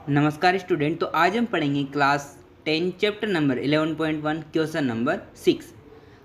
नमस्कार स्टूडेंट। तो आज हम पढ़ेंगे class 10 chapter number 11.1 question number 6।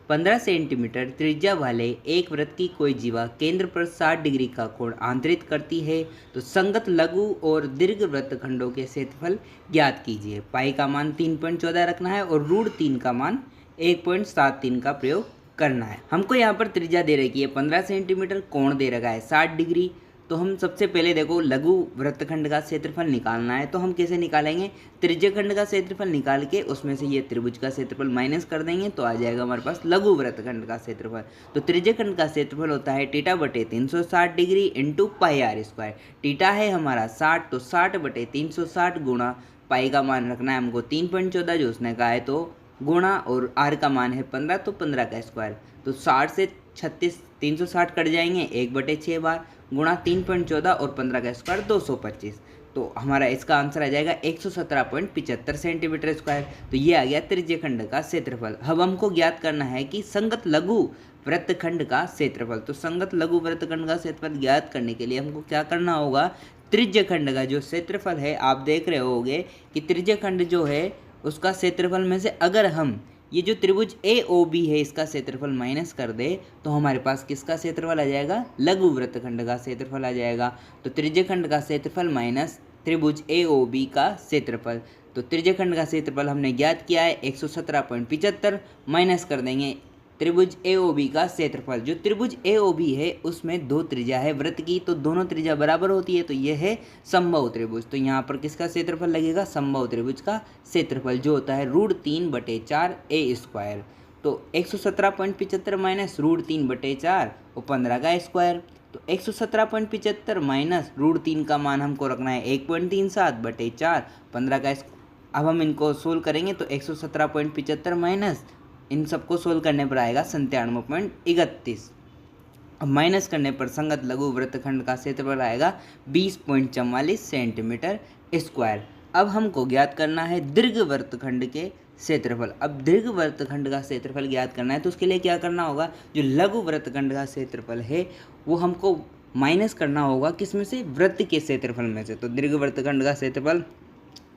15 centimetre त्रिज्या वाले एक वृत्त की कोई जीवा केंद्र पर 60 डिग्री का कोण आंतरित करती है तो संगत लघु और दीर्घ वृत्तखंडों के क्षेत्रफल ज्ञात कीजिए। पाई का मान 3.14 रखना है और √3 का मान 1.73 का प्रयोग करना है। हमको यहाँ पर त्रिज्या दे रखी है 15 सेंटीमीटर, कोण दे रखा है 60 डिग्री। तो हम सबसे पहले देखो लघु वृत्तखंड का क्षेत्रफल निकालना है। तो हम कैसे निकालेंगे? त्रिज्यखंड का क्षेत्रफल निकाल के उसमें से ये त्रिभुज का क्षेत्रफल माइनस कर देंगे तो आ जाएगा हमारे पास लघु वृत्तखंड का क्षेत्रफल। तो त्रिज्यखंड का क्षेत्रफल होता है θ/360 डिग्री इंटू πr²। थीटा है हमारा 60, तो 60/360 गुणा पाई का मान रखना है हमको 3.14 जो उसने कहा है, तो गुणा और आर का मान है 15, तो 15 का स्क्वायर। तो 60 से 36 360 कट जाएंगे 1/6 बार, गुणा 3.14 और 15 का स्क्वायर 225। तो हमारा इसका आंसर आ जाएगा 117.75 सेंटीमीटर स्क्वायर। तो ये आ गया त्रिज्यखंड का क्षेत्रफल। अब हमको ज्ञात करना है कि संगत लघु वृत्तखंड का क्षेत्रफल। तो संगत लघु वृत्तखंड का क्षेत्रफल ज्ञात करने के लिए हमको क्या करना होगा? त्रिज्यखंड का जो क्षेत्रफल है, आप देख रहे होगे कि त्रिज्यखंड जो है उसका क्षेत्रफल में से अगर हम ये जो त्रिभुज AOB है इसका क्षेत्रफल माइनस कर दे तो हमारे पास किसका क्षेत्रफल आ जाएगा? लघु वृत्तखंड का क्षेत्रफल आ जाएगा। तो त्रिज्यखंड का क्षेत्रफल माइनस त्रिभुज AOB का क्षेत्रफल। तो त्रिज्यखंड का क्षेत्रफल हमने ज्ञात किया है 117.75, माइनस कर देंगे त्रिभुज AOB का क्षेत्रफल। जो त्रिभुज AOB है उसमें दो त्रिज्या है वृत्त की, तो दोनों त्रिज्या बराबर होती है, तो यह है समबाहु त्रिभुज। तो यहाँ पर किसका क्षेत्रफल लगेगा? समबाहु त्रिभुज का क्षेत्रफल जो होता है √3/4 a²। तो 117.75 माइनस √3/4 और 15 का स्क्वायर। तो 117.75 माइनस √3 का मान हमको रखना है 1.37/4, 15 का। अब हम इनको सोल्व करेंगे तो 117.75 माइनस इन सबको सोल्व करने पर आएगा 97.31। अब माइनस करने पर संगत लघु वृत्तखंड का क्षेत्रफल आएगा 20.44 सेंटीमीटर स्क्वायर। अब हमको ज्ञात करना है दीर्घ वृत्तखंड के क्षेत्रफल। अब दीर्घ वृत्तखंड का क्षेत्रफल ज्ञात करना है तो उसके लिए क्या करना होगा? जो लघु वृत्तखंड का क्षेत्रफल है वो हमको माइनस करना होगा किसमें से? वृत्त के क्षेत्रफल में से। तो दीर्घ वृत्तखंड का क्षेत्रफल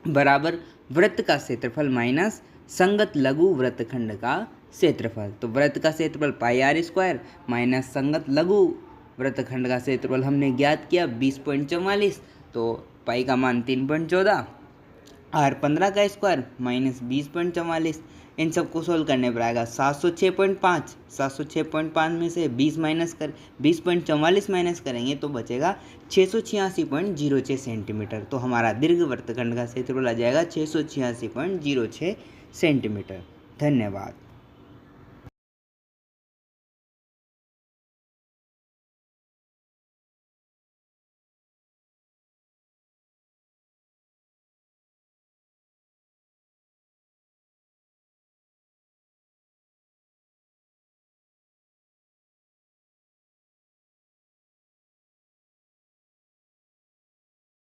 बराबर वृत्त का क्षेत्रफल माइनस संगत लघु वृत्तखंड का क्षेत्रफल। तो वृत्त का क्षेत्रफल πr² माइनस संगत लघु वृत्तखंड का क्षेत्रफल हमने ज्ञात किया 20.44, तो पाई का मान 3.14, आर 15 का स्क्वायर माइनस 20.44। इन सबको सोल्व करने पर आएगा 706.5। 706.5 में से 20.44 माइनस करेंगे तो बचेगा 686.06 सेंटीमीटर। तो हमारा दीर्घ वृत्तखंड का क्षेत्रफल आ जाएगा 686.06 सेंटीमीटर। धन्यवाद।